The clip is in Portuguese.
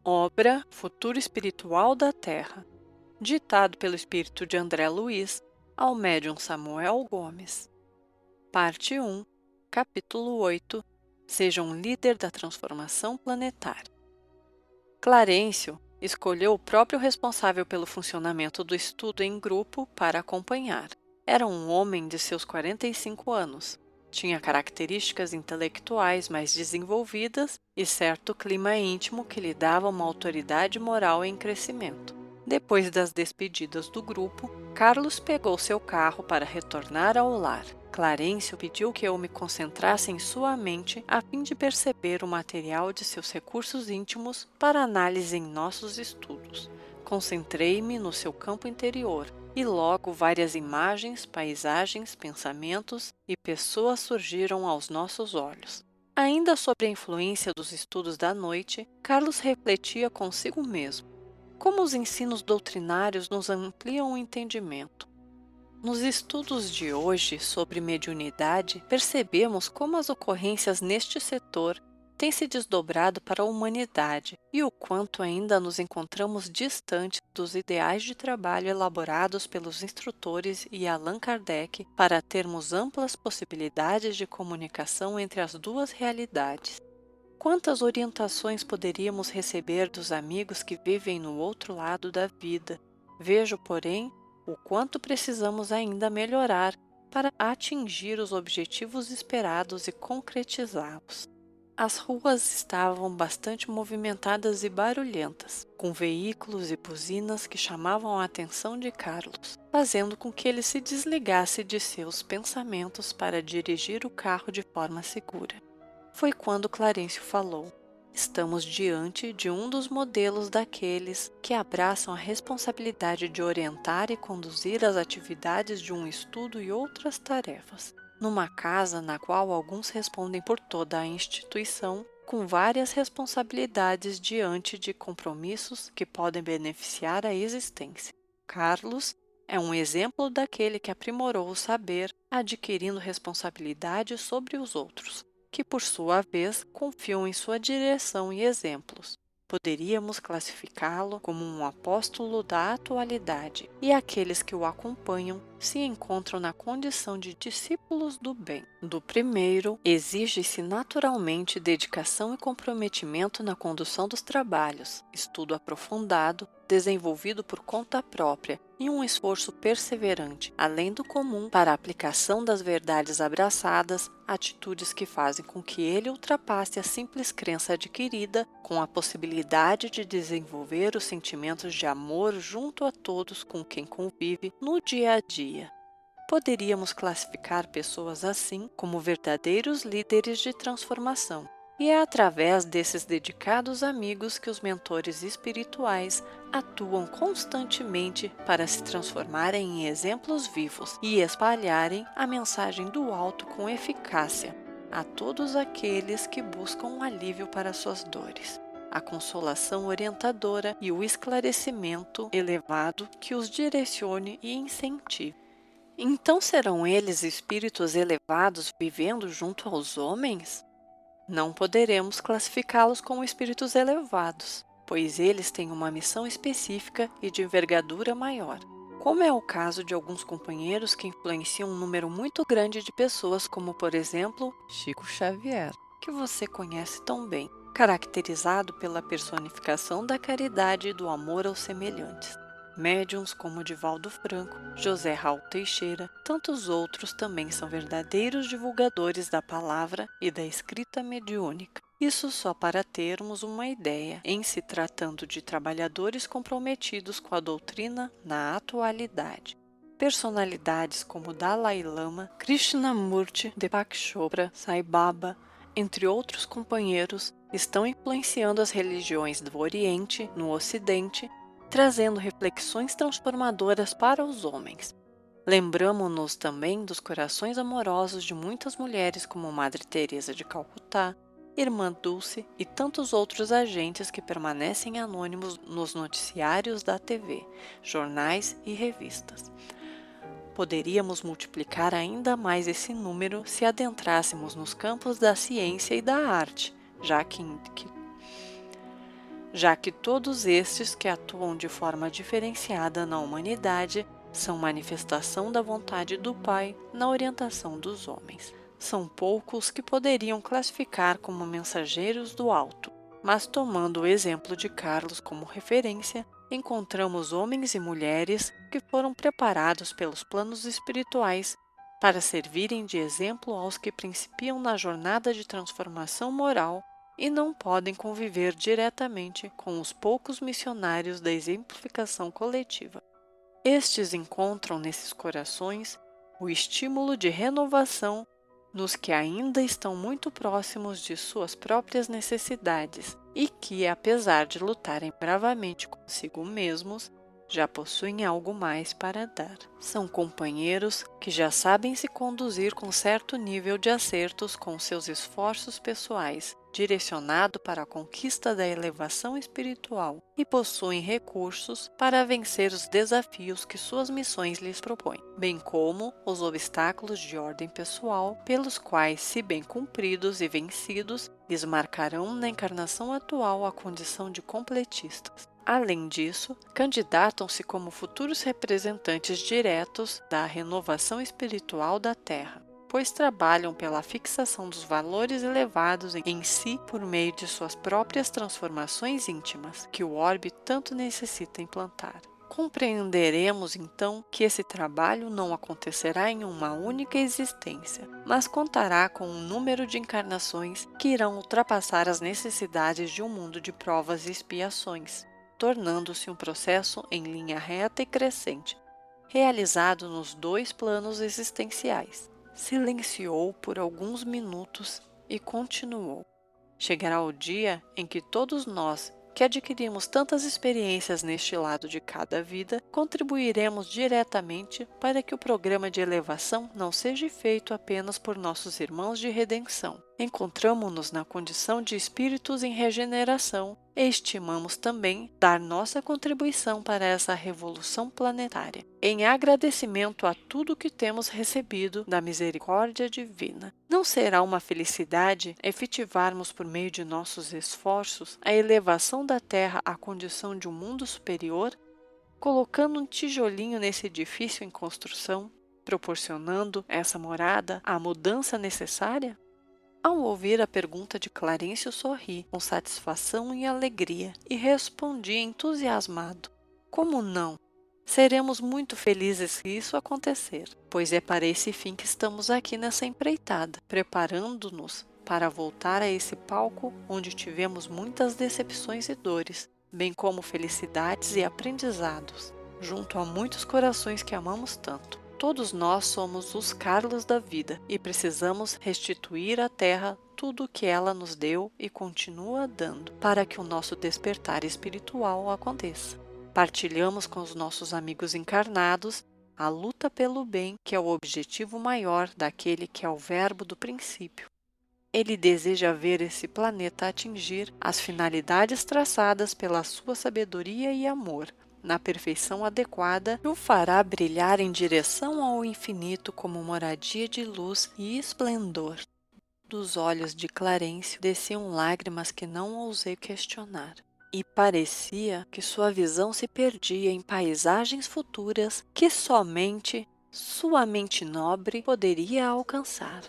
Obra Futuro Espiritual da Terra, ditado pelo espírito de André Luiz ao médium Samuel Gomes. Parte 1, Capítulo 8. Seja um líder da transformação planetária. Clarencio escolheu o próprio responsável pelo funcionamento do estudo em grupo para acompanhar. Era um homem de seus 45 anos. Tinha características intelectuais mais desenvolvidas e certo clima íntimo que lhe dava uma autoridade moral em crescimento. Depois das despedidas do grupo, Carlos pegou seu carro para retornar ao lar. Clarencio pediu que eu me concentrasse em sua mente a fim de perceber o material de seus recursos íntimos para análise em nossos estudos. Concentrei-me no seu campo interior e logo várias imagens, paisagens, pensamentos e pessoas surgiram aos nossos olhos. Ainda sob a influência dos estudos da noite, Carlos refletia consigo mesmo. Como os ensinos doutrinários nos ampliam o entendimento. Nos estudos de hoje sobre mediunidade, percebemos como as ocorrências neste setor têm se desdobrado para a humanidade e o quanto ainda nos encontramos distantes dos ideais de trabalho elaborados pelos instrutores e Allan Kardec para termos amplas possibilidades de comunicação entre as duas realidades. Quantas orientações poderíamos receber dos amigos que vivem no outro lado da vida? Vejo, porém, o quanto precisamos ainda melhorar para atingir os objetivos esperados e concretizá-los. As ruas estavam bastante movimentadas e barulhentas, com veículos e buzinas que chamavam a atenção de Carlos, fazendo com que ele se desligasse de seus pensamentos para dirigir o carro de forma segura. Foi quando Clarencio falou: estamos diante de um dos modelos daqueles que abraçam a responsabilidade de orientar e conduzir as atividades de um estudo e outras tarefas, numa casa na qual alguns respondem por toda a instituição, com várias responsabilidades diante de compromissos que podem beneficiar a existência. Carlos é um exemplo daquele que aprimorou o saber, adquirindo responsabilidade sobre os outros, que por sua vez confiam em sua direção e exemplos. Poderíamos classificá-lo como um apóstolo da atualidade, e aqueles que o acompanham se encontram na condição de discípulos do bem. Do primeiro, exige-se naturalmente dedicação e comprometimento na condução dos trabalhos, estudo aprofundado, desenvolvido por conta própria e um esforço perseverante, além do comum, para a aplicação das verdades abraçadas, atitudes que fazem com que ele ultrapasse a simples crença adquirida, com a possibilidade de desenvolver os sentimentos de amor junto a todos com quem convive no dia a dia. Poderíamos classificar pessoas assim como verdadeiros líderes de transformação. E é através desses dedicados amigos que os mentores espirituais atuam constantemente para se transformarem em exemplos vivos e espalharem a mensagem do alto com eficácia a todos aqueles que buscam um alívio para suas dores, a consolação orientadora e o esclarecimento elevado que os direcione e incentive. Então serão eles espíritos elevados vivendo junto aos homens? Não poderemos classificá-los como espíritos elevados, pois eles têm uma missão específica e de envergadura maior, como é o caso de alguns companheiros que influenciam um número muito grande de pessoas, como por exemplo, Chico Xavier, que você conhece tão bem, caracterizado pela personificação da caridade e do amor aos semelhantes. Médiuns como Divaldo Franco, José Raul Teixeira, tantos outros também são verdadeiros divulgadores da palavra e da escrita mediúnica. Isso só para termos uma ideia, em se tratando de trabalhadores comprometidos com a doutrina na atualidade. Personalidades como Dalai Lama, Krishnamurti, Deepak Chopra, Sai Baba, entre outros companheiros, estão influenciando as religiões do Oriente, no Ocidente, trazendo reflexões transformadoras para os homens. Lembramo-nos também dos corações amorosos de muitas mulheres como Madre Teresa de Calcutá, Irmã Dulce e tantos outros agentes que permanecem anônimos nos noticiários da TV, jornais e revistas. Poderíamos multiplicar ainda mais esse número se adentrássemos nos campos da ciência e da arte, já que todos estes que atuam de forma diferenciada na humanidade são manifestação da vontade do Pai na orientação dos homens. São poucos que poderiam classificar como mensageiros do alto, mas tomando o exemplo de Carlos como referência, encontramos homens e mulheres que foram preparados pelos planos espirituais para servirem de exemplo aos que principiam na jornada de transformação moral e não podem conviver diretamente com os poucos missionários da exemplificação coletiva. Estes encontram nesses corações o estímulo de renovação nos que ainda estão muito próximos de suas próprias necessidades e que, apesar de lutarem bravamente consigo mesmos, já possuem algo mais para dar. São companheiros que já sabem se conduzir com certo nível de acertos com seus esforços pessoais, direcionado para a conquista da elevação espiritual, e possuem recursos para vencer os desafios que suas missões lhes propõem, bem como os obstáculos de ordem pessoal, pelos quais, se bem cumpridos e vencidos, lhes marcarão na encarnação atual a condição de completistas. Além disso, candidatam-se como futuros representantes diretos da renovação espiritual da Terra, pois trabalham pela fixação dos valores elevados em si por meio de suas próprias transformações íntimas, que o orbe tanto necessita implantar. Compreenderemos, então, que esse trabalho não acontecerá em uma única existência, mas contará com um número de encarnações que irão ultrapassar as necessidades de um mundo de provas e expiações, tornando-se um processo em linha reta e crescente, realizado nos dois planos existenciais. Silenciou por alguns minutos e continuou. Chegará o dia em que todos nós, que adquirimos tantas experiências neste lado de cada vida, contribuiremos diretamente para que o programa de elevação não seja feito apenas por nossos irmãos de redenção. Encontramo-nos na condição de espíritos em regeneração e estimamos também dar nossa contribuição para essa revolução planetária, em agradecimento a tudo que temos recebido da misericórdia divina. Não será uma felicidade efetivarmos por meio de nossos esforços a elevação da Terra à condição de um mundo superior, colocando um tijolinho nesse edifício em construção, proporcionando essa morada a mudança necessária? Ao ouvir a pergunta de Clarencio, sorri com satisfação e alegria e respondi entusiasmado: como não? Seremos muito felizes se isso acontecer, pois é para esse fim que estamos aqui nessa empreitada, preparando-nos para voltar a esse palco onde tivemos muitas decepções e dores, bem como felicidades e aprendizados, junto a muitos corações que amamos tanto. Todos nós somos os Carlos da vida e precisamos restituir à Terra tudo o que ela nos deu e continua dando, para que o nosso despertar espiritual aconteça. Partilhamos com os nossos amigos encarnados a luta pelo bem, que é o objetivo maior daquele que é o Verbo do princípio. Ele deseja ver esse planeta atingir as finalidades traçadas pela sua sabedoria e amor, na perfeição adequada, que o fará brilhar em direção ao infinito como moradia de luz e esplendor. Dos olhos de Clarencio desciam lágrimas que não ousei questionar, e parecia que sua visão se perdia em paisagens futuras que somente sua mente nobre poderia alcançar.